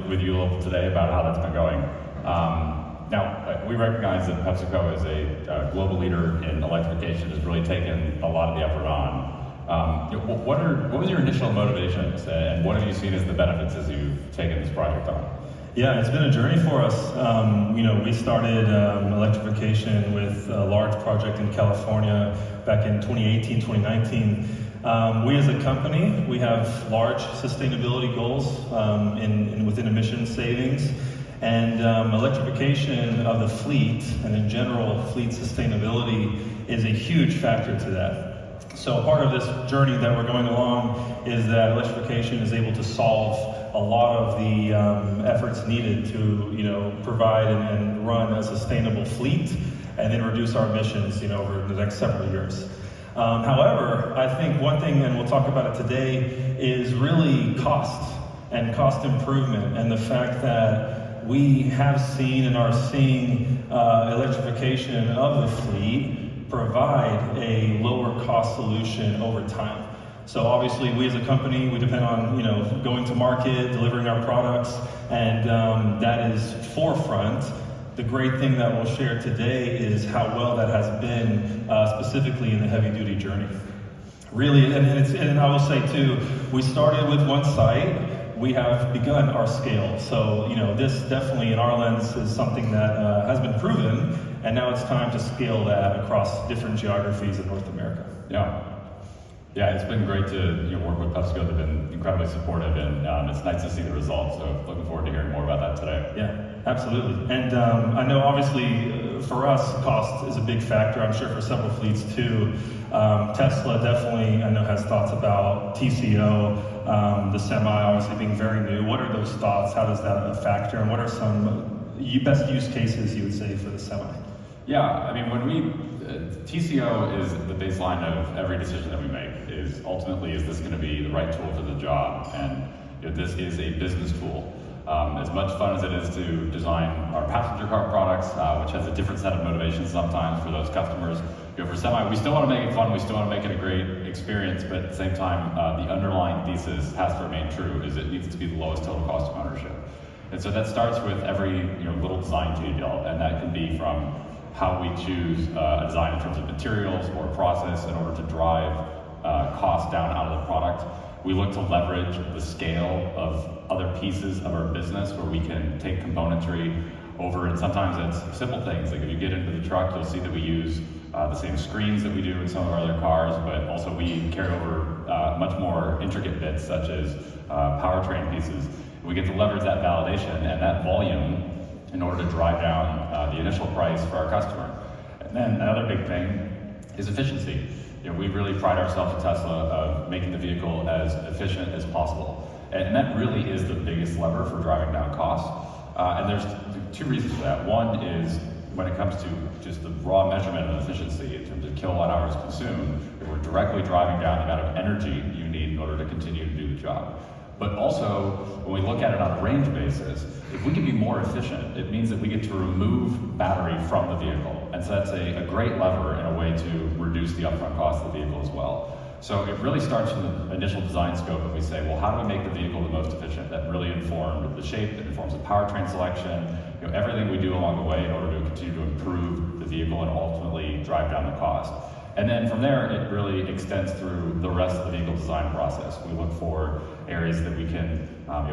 with you a little today about how that's been going. Now, we recognize that PepsiCo is a global leader in electrification, has really taken a lot of the effort on. What was your initial motivations, and what have you seen as the benefits as you've taken this project on? Yeah, it's been a journey for us. We started electrification with a large project in California back in 2018, 2019. We as a company, we have large sustainability goals within emission savings, and electrification of the fleet, and in general fleet sustainability, is a huge factor to that. So part of this journey that we're going along is that electrification is able to solve a lot of the efforts needed to provide and run a sustainable fleet, and then reduce our emissions over the next several years. However, I think one thing, and we'll talk about it today, is really cost and cost improvement, and the fact that we have seen and are seeing electrification of the fleet provide a lower cost solution over time. So obviously we as a company, we depend on going to market, delivering our products, and that is forefront. The great thing that we'll share today is how well that has been specifically in the heavy duty journey. Really, and I will say too, we started with one site. We have begun our scale. So, this definitely in our lens is something that has been proven, and now it's time to scale that across different geographies in North America. Yeah, it's been great to work with PepsiCo. They've been incredibly supportive, and it's nice to see the results. So looking forward to hearing more about that today. Yeah, absolutely. And I know obviously for us, cost is a big factor. I'm sure for several fleets too. Tesla definitely, I know, has thoughts about TCO, the Semi obviously being very new. What are those thoughts? How does that factor? And what are some best use cases you would say for the Semi? Yeah, I mean, TCO is the baseline of every decision that we make. Is this going to be the right tool for the job? And this is a business tool. As much fun as it is to design our passenger car products, which has a different set of motivations sometimes for those customers. For Semi, we still want to make it fun, we still want to make it a great experience, but at the same time, the underlying thesis has to remain true, is it needs to be the lowest total cost of ownership. And so that starts with every little design detail, and that can be from how we choose a design in terms of materials or process in order to drive costs down out of the product. We look to leverage the scale of other pieces of our business where we can take componentry over, and sometimes it's simple things. Like if you get into the truck, you'll see that we use the same screens that we do in some of our other cars, but also we carry over much more intricate bits such as powertrain pieces. We get to leverage that validation and that volume in order to drive down the initial price for our customer. And then another big thing is efficiency. We really pride ourselves at Tesla of making the vehicle as efficient as possible. And that really is the biggest lever for driving down costs. And there's two reasons for that. One is when it comes to just the raw measurement of efficiency in terms of kilowatt hours consumed, we're directly driving down the amount of energy you need in order to continue to do the job. But also, when we look at it on a range basis, if we can be more efficient, it means that we get to remove battery from the vehicle. And so that's a great lever in a way to reduce the upfront cost of the vehicle as well. So it really starts from the initial design scope, and we say, well, how do we make the vehicle the most efficient? That really informed the shape, it informs the powertrain selection, everything we do along the way in order to continue to improve the vehicle and ultimately drive down the cost. And then from there, it really extends through the rest of the vehicle design process. We look for areas that we can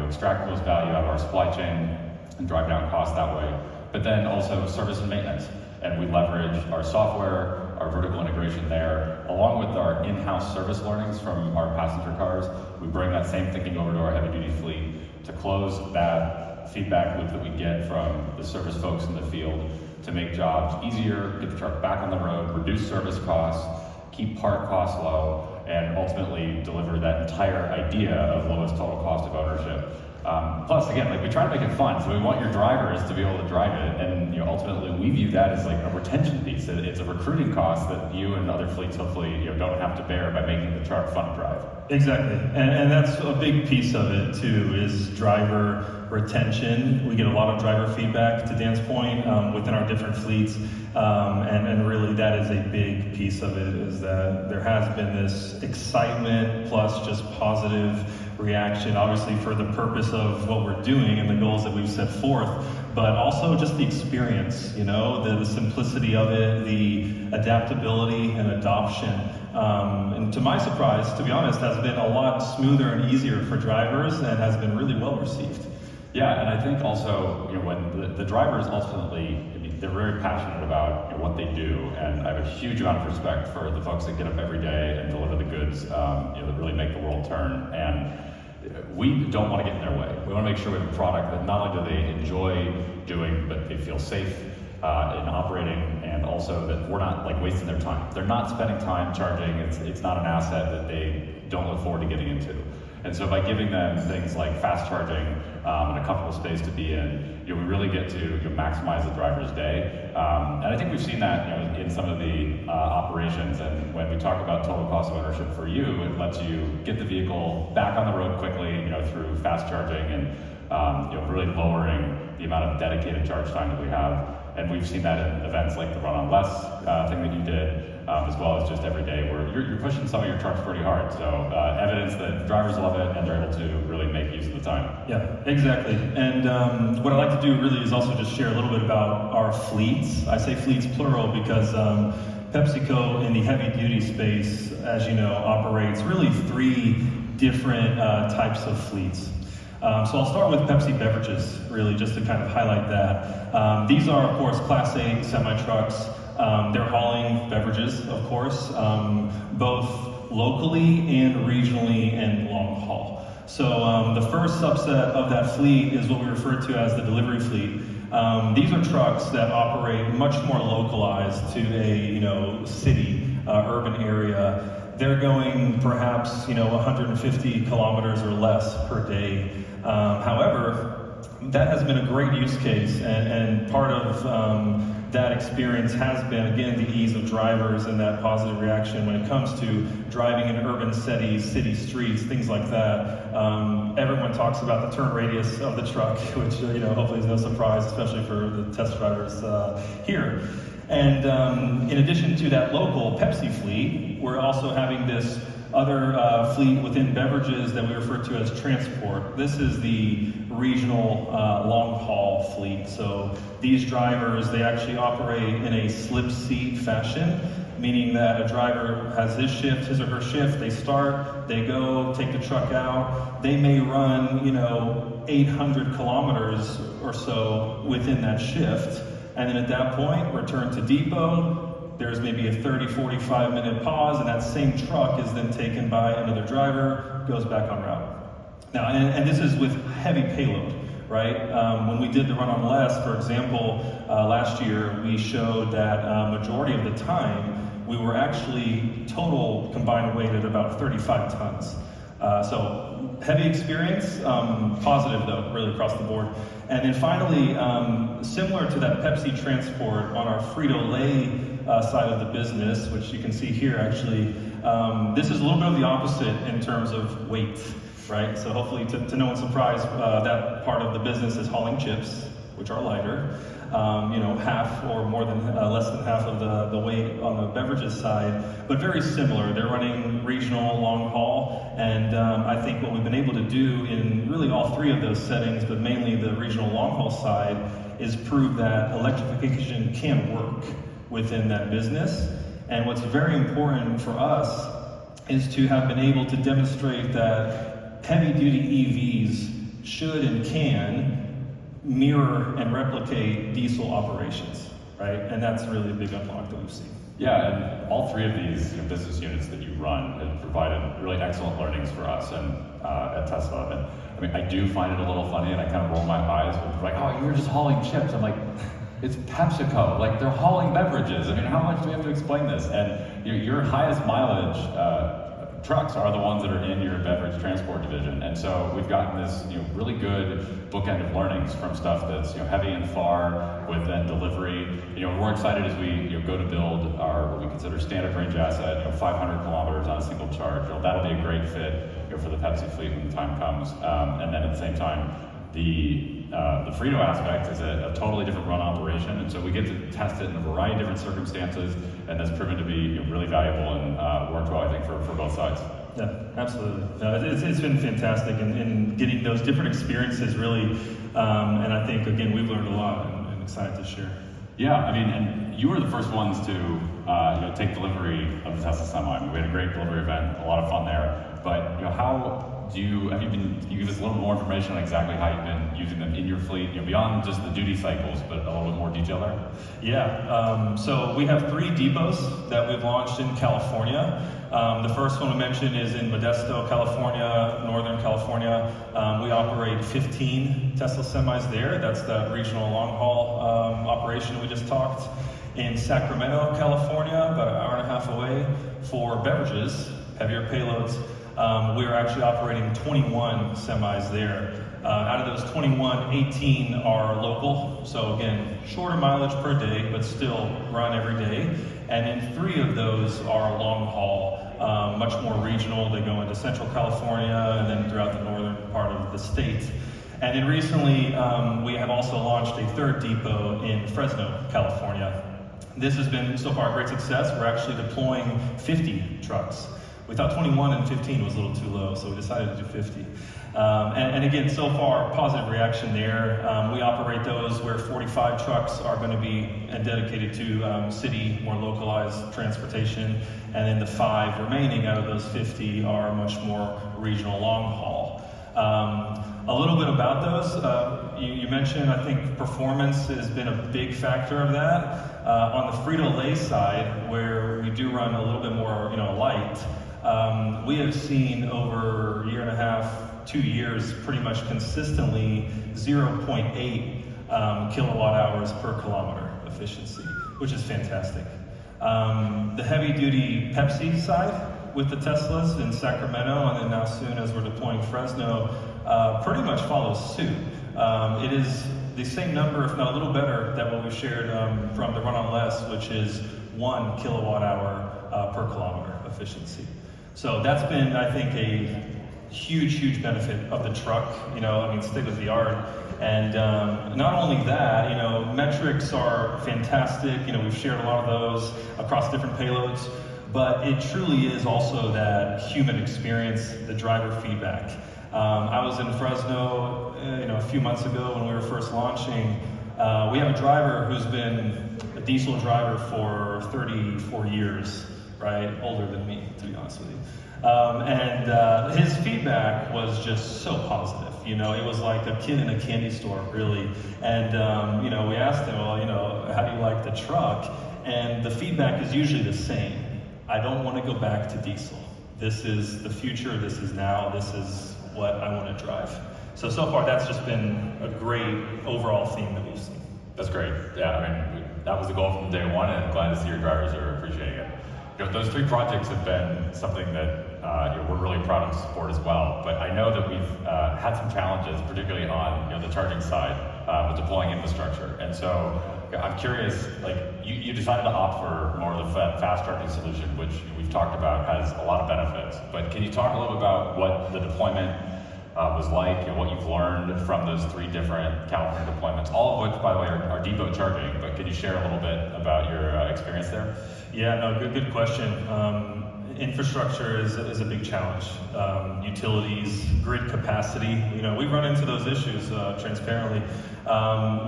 extract the most value out of our supply chain and drive down costs that way. But then also service and maintenance. And we leverage our software, our vertical integration there, along with our in-house service learnings from our passenger cars. We bring that same thinking over to our heavy-duty fleet to close that feedback loop that we get from the service folks in the field to make jobs easier, get the truck back on the road, reduce service costs, keep part costs low, and ultimately deliver that entire idea of lowest total cost of ownership. Plus, again, we try to make it fun, so we want your drivers to be able to drive it, and ultimately we view that as like a retention piece. It's a recruiting cost that you and other fleets hopefully don't have to bear by making the truck fun to drive. Exactly, and that's a big piece of it too, is driver retention. We get a lot of driver feedback, to Dan's point, within our different fleets, and really that is a big piece of it, is that there has been this excitement plus just positive reaction, obviously for the purpose of what we're doing and the goals that we've set forth, but also just the experience, the simplicity of it, the adaptability and adoption. And to my surprise, to be honest, has been a lot smoother and easier for drivers and has been really well received. Yeah, and I think also, when the drivers ultimately, they're very passionate about what they do, and I have a huge amount of respect for the folks that get up every day and deliver the goods, that really make the world turn. And we don't want to get in their way. We want to make sure we have a product that not only do they enjoy doing, but they feel safe in operating, and also that we're not wasting their time. They're not spending time charging. It's not an asset that they don't look forward to getting into. And so by giving them things like fast charging and a comfortable space to be in, we really get to maximize the driver's day. And I think we've seen that in some of the operations. And when we talk about total cost of ownership for you, it lets you get the vehicle back on the road quickly, through fast charging and really lowering the amount of dedicated charge time that we have. And we've seen that in events like the Run on Less thing that you did, as well as just every day where you're pushing some of your trucks pretty hard. So evidence that drivers love it and they're able to really make use of the time. Yeah, exactly. And what I'd like to do really is also just share a little bit about our fleets. I say fleets plural because PepsiCo in the heavy duty space, as you know, operates really 3 different types of fleets. So I'll start with Pepsi beverages, really, just to kind of highlight that. These are, of course, Class 8 semi-trucks. They're hauling beverages, of course, both locally and regionally and long haul. So the first subset of that fleet is what we refer to as the delivery fleet. These are trucks that operate much more localized to a city, urban area. They're going perhaps 150 kilometers or less per day. However, that has been a great use case, and part of that experience has been, again, the ease of drivers and that positive reaction when it comes to driving in urban cities, city streets, things like that. Everyone talks about the turn radius of the truck, which hopefully is no surprise, especially for the test drivers here. And in addition to that local Pepsi fleet, we're also having this other fleet within beverages that we refer to as transport. This is the regional long-haul fleet. So these drivers, they actually operate in a slip seat fashion, meaning that a driver has his or her shift, they start, they go, take the truck out, they may run 800 kilometers or so within that shift, and then at that point, return to depot. There's maybe a 30, 45 minute pause, and that same truck is then taken by another driver, goes back on route. Now, and this is with heavy payload, right? When we did the Run on Less, for example, last year, we showed that majority of the time, we were actually total combined weight at about 35 tons. So heavy experience, positive though, really across the board. And then finally, similar to that Pepsi transport on our Frito-Lay side of the business, which you can see here actually, this is a little bit of the opposite in terms of weight, right? So hopefully to no one's surprise, that part of the business is hauling chips, which are lighter. Half or more than less than half of the weight on the beverages side, but very similar. They're running regional long haul, and I think what we've been able to do in really all 3 of those settings, but mainly the regional long haul side, is prove that electrification can work within that business. And what's very important for us is to have been able to demonstrate that heavy duty EVs should and can mirror and replicate diesel operations, right? And that's really a big unlock that we've seen. Yeah, and all 3 of these business units that you run have provided really excellent learnings for us and at Tesla. And I mean, I do find it a little funny, and I kind of roll my eyes with like, oh, you're just hauling chips. I'm like, it's PepsiCo, like they're hauling beverages. I mean, how much do we have to explain this? And your highest mileage trucks are the ones that are in your beverage transport division. And so we've gotten this really good bookend of learnings from stuff that's heavy and far with then delivery. We're excited as we go to build our what we consider standard range asset, 500 kilometers on a single charge. That'll be a great fit for the Pepsi fleet when the time comes. And then at the same time, the Frito aspect is a totally different run operation, and so we get to test it in a variety of different circumstances, and that's proven to be really valuable and worked well, I think, for both sides. Yeah, absolutely. No, it's been fantastic, and getting those different experiences really, and I think, again, we've learned a lot and excited to share. Yeah, I mean, and you were the first ones to take delivery of the Tesla Semi. I mean, we had a great delivery event, a lot of fun there, but how can you give us a little more information on exactly how you've been using them in your fleet, beyond just the duty cycles, but a little bit more detail there? Yeah, so we have 3 depots that we've launched in California. The first one I mentioned is in Modesto, California, Northern California. We operate 15 Tesla semis there. That's the regional long-haul operation we just talked. In Sacramento, California, about an hour and a half away, for beverages, heavier payloads. We are actually operating 21 semis there. Out of those 21, 18 are local. So again, shorter mileage per day, but still run every day. And then 3 of those are long haul, much more regional. They go into Central California and then throughout the northern part of the state. And then recently, we have also launched a 3rd depot in Fresno, California. This has been so far a great success. We're actually deploying 50 trucks. We thought 21 and 15 was a little too low, so we decided to do 50. And again, so far, positive reaction there. We operate those where 45 trucks are going to be dedicated to city, more localized transportation, and then the 5 remaining out of those 50 are much more regional long haul. A little bit about those. You mentioned, I think, performance has been a big factor of that. On the Frito-Lay side, where we do run a little bit more, light, we have seen over a year and a half, 2 years, pretty much consistently 0.8 kilowatt hours per kilometer efficiency, which is fantastic. The heavy-duty Pepsi side with the Teslas in Sacramento, and then now soon as we're deploying Fresno, pretty much follows suit. It is the same number, if not a little better, than what we shared from the Run on Less, which is 1 kilowatt hour per kilometer efficiency. So that's been, I think, a huge benefit of the truck, state of the art. And not only that, metrics are fantastic. We've shared a lot of those across different payloads, but it truly is also that human experience, the driver feedback. I was in Fresno, a few months ago when we were first launching. We have a driver who's been a diesel driver for 34 years, right? Older than me, to be honest with you. And his feedback was just so positive. It was like a kid in a candy store, really. And, we asked him, well, how do you like the truck? And the feedback is usually the same. I don't want to go back to diesel. This is the future, this is now, this is what I want to drive. So far that's just been a great overall theme that we've seen. That's great. Yeah, that was the goal from day one, and I'm glad to see your drivers are appreciating it. Those 3 projects have been something that we're really proud to support as well. But I know that we've had some challenges, particularly on the charging side, with deploying infrastructure. And so I'm curious, you decided to opt for more of the fast charging solution, which we've talked about has a lot of benefits. But can you talk a little bit about what the deployment was like and what you've learned from those 3 different California deployments, all of which, by the way, are depot charging, but can you share a little bit about your experience there? Yeah, no, good question. Infrastructure is a big challenge. Utilities, grid capacity, we've run into those issues transparently.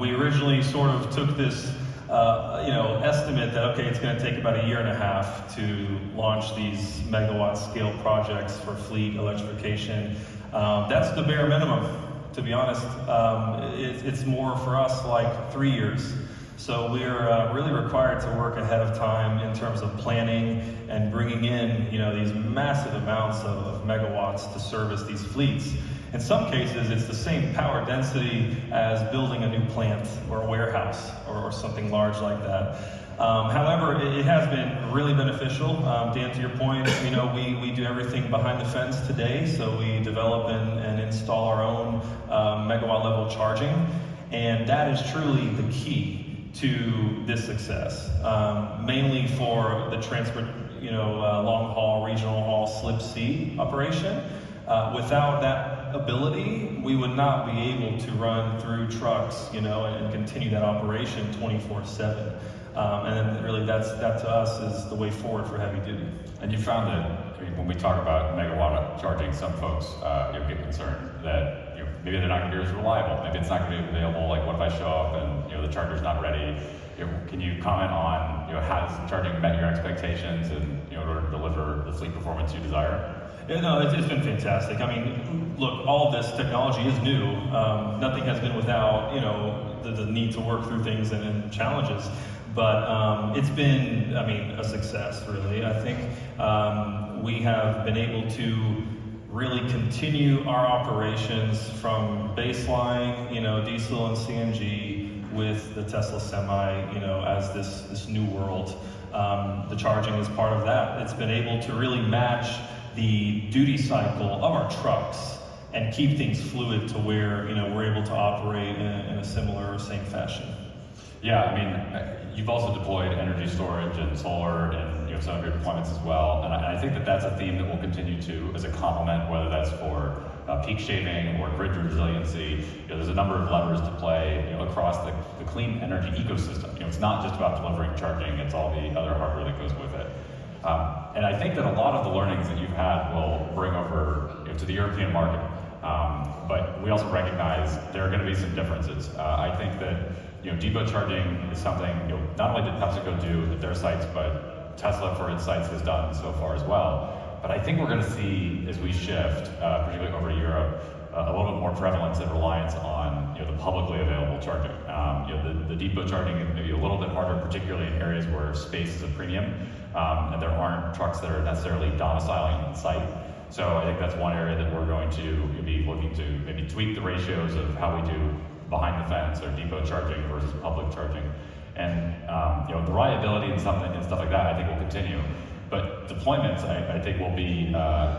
We originally sort of took this estimate that, okay, it's going to take about a year and a half to launch these megawatt scale projects for fleet electrification. That's the bare minimum, to be honest. It's more for us like 3 years. So we're really required to work ahead of time in terms of planning and bringing in, these massive amounts of megawatts to service these fleets. In some cases, it's the same power density as building a new plant or a warehouse or something large like that. However, it has been really beneficial. Dan, to your point, we do everything behind the fence today, so we develop and install our own megawatt level charging, and that is truly the key to this success, mainly for the transport, long haul, regional haul, slip C operation. Without that ability, we would not be able to run through trucks, and continue that operation 24/7. And really, that to us is the way forward for heavy duty. And you found that when we talk about megawatt charging, some folks get concerned that maybe they're not going to be as reliable. Maybe it's not going to be available. Like, what if I show up and the charger's not ready? Can you comment on has charging met your expectations and in order to deliver the fleet performance you desire? Yeah, no, it's been fantastic. I mean, look, all this technology is new. Nothing has been without the need to work through things and challenges. But it's been, a success, really. I think we have been able to really continue our operations from baseline, diesel and CNG with the Tesla Semi, as this new world. The charging is part of that. It's been able to really match the duty cycle of our trucks and keep things fluid to where, we're able to operate in a similar or same fashion. Yeah, you've also deployed energy storage and solar and some of your deployments as well, and I think that's a theme that will continue to as a complement, whether that's for peak shaving or grid resiliency. There's a number of levers to play across the clean energy ecosystem. It's not just about delivering charging; it's all the other hardware that goes with it. And I think that a lot of the learnings that you've had will bring over to the European market. But we also recognize there are going to be some differences. I think that depot charging is something not only did PepsiCo do at their sites, but Tesla for its sites has done so far as well. But I think we're going to see, as we shift, particularly over to Europe, a little bit more prevalence and reliance on the publicly available charging. The depot charging is maybe a little bit harder, particularly in areas where space is a premium, and there aren't trucks that are necessarily domiciling on site. So I think that's one area that we're going to be looking to maybe tweak the ratios of how we do behind the fence or depot charging versus public charging. And the reliability and stuff like that, I think will continue. But deployments, I think, will be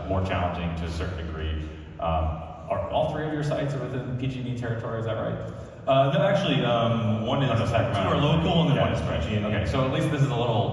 more challenging to a certain degree. Are all three of your sites within PG&E territory? Is that right? No, actually, one is two are local and then one is PG&E. Okay, so at least this is a little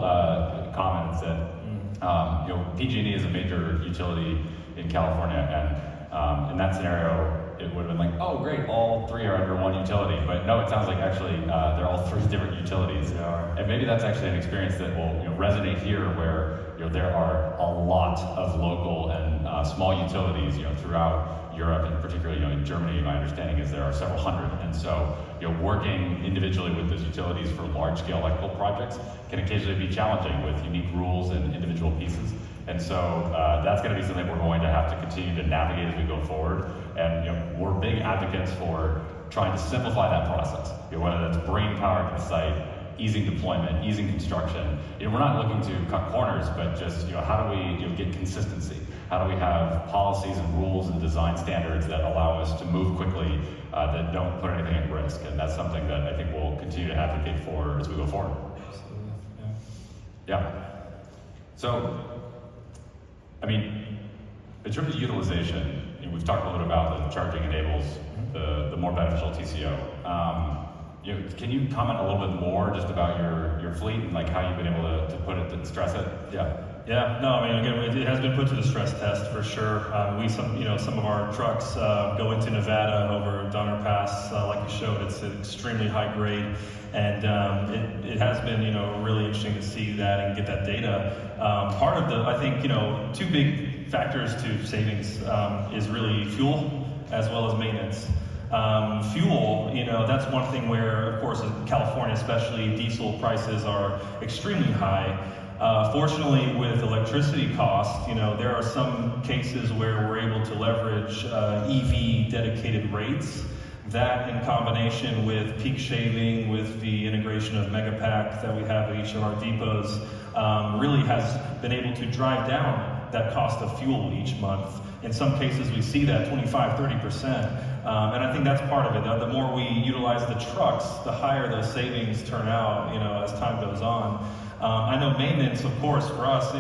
common. It's that PG&E is a major utility in California, and in that scenario, it would have been like, oh great, all three are under one utility. But no, it sounds like actually they're all three different utilities. They are. And maybe that's actually an experience that will resonate here, where there are a lot of local and small utilities throughout Europe, and particularly in Germany. My understanding is there are several hundred, and so working individually with those utilities for large-scale electrical projects can occasionally be challenging with unique rules and individual pieces. And so that's going to be something we're going to have to continue to navigate as we go forward. And we're big advocates for trying to simplify that process. Whether that's bringing power to the site, easing deployment, easing construction. We're not looking to cut corners, but just how do we get consistency? How do we have policies and rules and design standards that allow us to move quickly, that don't put anything at risk? And that's something that I think we'll continue to advocate for as we go forward. Absolutely. Yeah. So, in terms of utilization, we've talked a little bit about the charging enables the more beneficial TCO. Can you comment a little bit more just about your fleet and how you've been able to put it, to stress it? Yeah, no, again, it has been put to the stress test for sure. Some of our trucks go into Nevada over Donner Pass, like you showed. It's an extremely high grade, and it has been, really interesting to see that and get that data. Part of I think, two big factors to savings is really fuel as well as maintenance. Fuel, that's one thing where, of course, in California especially, diesel prices are extremely high. Fortunately, with electricity costs, there are some cases where we're able to leverage EV dedicated rates. That, in combination with peak shaving, with the integration of Megapack that we have at each of our depots, really has been able to drive down that cost of fuel each month. In some cases, we see that 25, 30%. And I think that's part of it. The more we utilize the trucks, the higher those savings turn out, as time goes on. I know maintenance, of course, for us,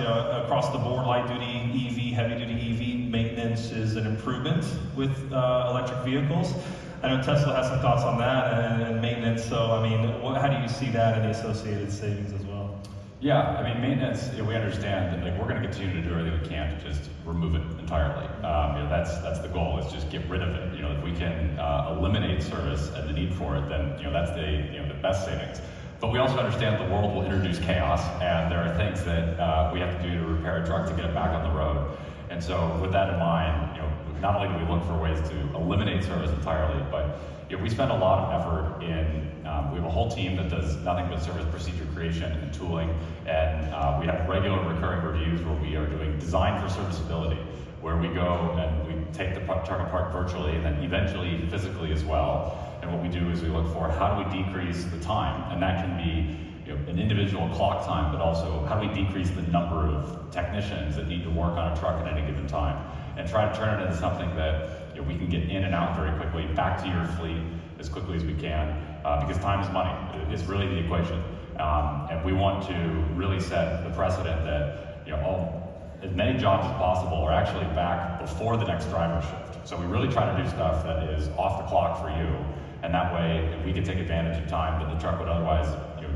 across the board, light duty EV, heavy duty EV, maintenance is an improvement with electric vehicles. I know Tesla has some thoughts on that and maintenance. So, how do you see that and the associated savings as well? Yeah, maintenance, we understand that we're going to continue to do everything we can to just remove it entirely. That's the goal, is just get rid of it. If we can eliminate service and the need for it, then that's the best savings. But we also understand the world will introduce chaos, and there are things that we have to do to repair a truck to get it back on the road. And so with that in mind, not only do we look for ways to eliminate service entirely, but we spend a lot of effort in, we have a whole team that does nothing but service procedure creation and tooling, and we have regular recurring reviews where we are doing design for serviceability, where we go and we take the truck apart virtually and then eventually physically as well. And what we do is we look for how do we decrease the time, and that can be an individual clock time, but also how do we decrease the number of technicians that need to work on a truck at any given time, and try to turn it into something that we can get in and out very quickly, back to your fleet as quickly as we can, because time is money. It's really the equation. And we want to really set the precedent that as many jobs as possible are actually back before the next driver shift. So we really try to do stuff that is off the clock for you, and that way we can take advantage of time that the truck would otherwise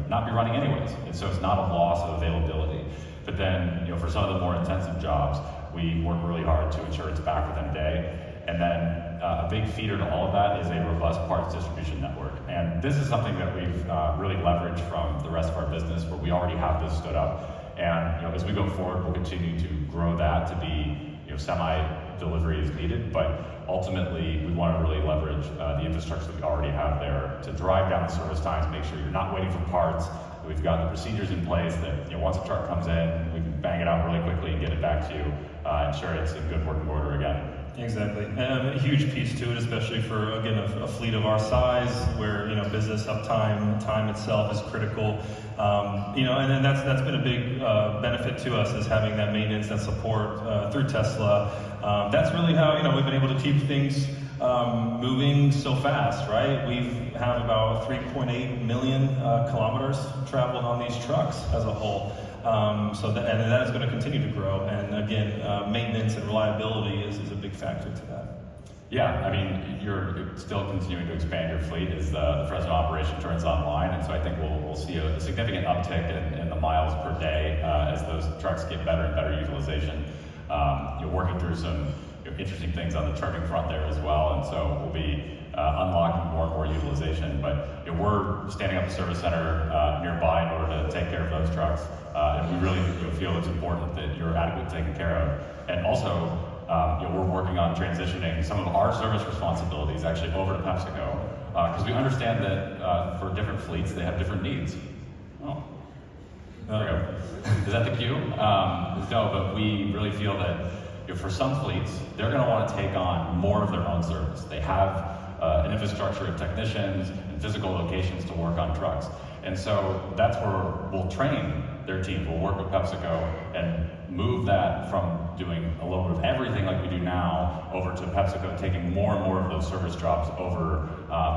not be running anyways. And so it's not a loss of availability. But then for some of the more intensive jobs, we work really hard to ensure it's back within a day. And then a big feeder to all of that is a robust parts distribution network. And this is something that we've really leveraged from the rest of our business, where we already have this stood up. And as we go forward, we'll continue to grow that to be semi-delivery as needed. But ultimately, we want to really leverage the infrastructure that we already have there to drive down the service times, make sure you're not waiting for parts. We've got the procedures in place that once a truck comes in, we can bang it out really quickly and get it back to you, ensure it's in good working order again. Exactly, and a huge piece to it, especially for, again, a fleet of our size, where business uptime, time itself is critical. And that's been a big benefit to us, is having that maintenance and support through Tesla. That's really how we've been able to keep things moving so fast, right? We have about 3.8 million kilometers traveled on these trucks as a whole. And that is going to continue to grow. And again, maintenance and reliability is a big factor to that. Yeah, you're still continuing to expand your fleet as the Fresno operation turns online, and so I think we'll see a significant uptick in the miles per day as those trucks get better and better utilization. You're working through some interesting things on the charging front there as well, and so we'll be unlocking more and more utilization. But we're standing up a service center nearby in order to take care of those trucks, and we really feel it's important that you're adequately taken care of. And also, we're working on transitioning some of our service responsibilities actually over to PepsiCo, because we understand that for different fleets, they have different needs. Oh, there we go. Is that the cue? No, but we really feel that for some fleets, they're going to want to take on more of their own service. They have an infrastructure of technicians and physical locations to work on trucks. And so that's where we'll train their team. We'll work with PepsiCo and move that from doing a little bit of everything like we do now over to PepsiCo taking more and more of those service jobs over.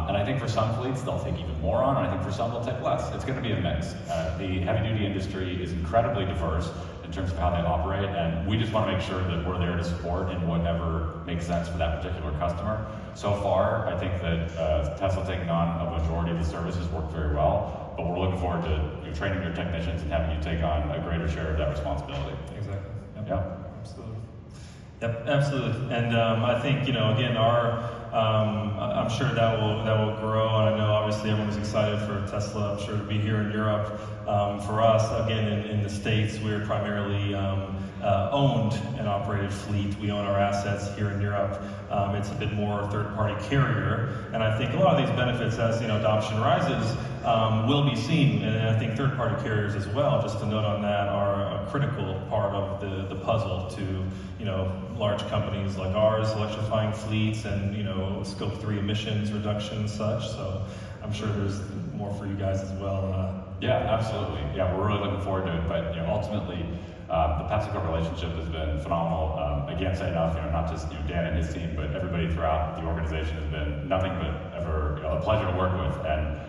And I think for some fleets, they'll take even more on, and I think for some, they'll take less. It's going to be a mix. The heavy-duty industry is incredibly diverse in terms of how they operate, and we just want to make sure that we're there to support in whatever makes sense for that particular customer. So far, I think that Tesla taking on a majority of the services worked very well, but we're looking forward to training your technicians and having you take on a greater share of that responsibility. Exactly. Yep. Yeah. Absolutely. Yep, absolutely. And I think, again, I'm sure that will grow, and I know obviously everyone's excited for Tesla, I'm sure, to be here in Europe. For us, again, in the States, we're primarily owned and operated fleet. We own our assets here in Europe. It's a bit more third-party carrier, and I think a lot of these benefits, as adoption rises, will be seen. And I think third-party carriers as well, just to note on that, are a critical part of the puzzle to large companies like ours, electrifying fleets, and Scope 3 emissions reduction and such. So I'm sure there's more for you guys as well Yeah, absolutely. Yeah, we're really looking forward to it. But ultimately, the PepsiCo relationship has been phenomenal. I can't say enough. Not just Dan and his team, but everybody throughout the organization has been nothing but ever a pleasure to work with. And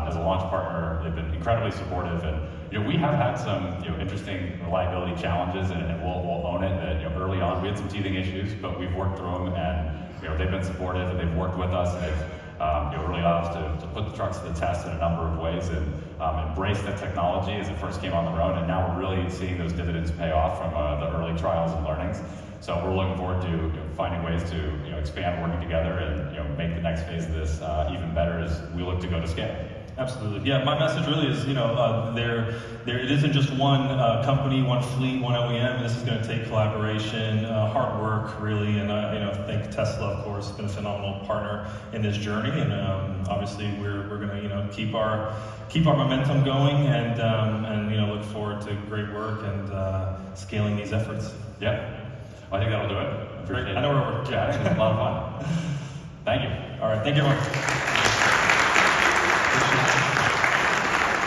as a launch partner, they've been incredibly supportive. And we have had some interesting reliability challenges, and we'll own it. That early on we had some teething issues, but we've worked through them, and they've been supportive, and they've worked with us, and they've really allowed us to put the trucks to the test in a number of ways, and embrace the technology as it first came on the road. And now we're really seeing those dividends pay off from the early trials and learnings. So we're looking forward to finding ways to expand working together and make the next phase of this even better as we look to go to scale. Absolutely. Yeah, my message really is, it isn't just one company, one fleet, one OEM. This is going to take collaboration, hard work, really, and I think Tesla, of course, has been a phenomenal partner in this journey, and obviously we're going to keep our momentum going, and look forward to great work and scaling these efforts. Yeah, I think that'll do it. Great. I know we're over. Yeah, I think it was a lot of fun. Thank you. All right, thank you, everyone.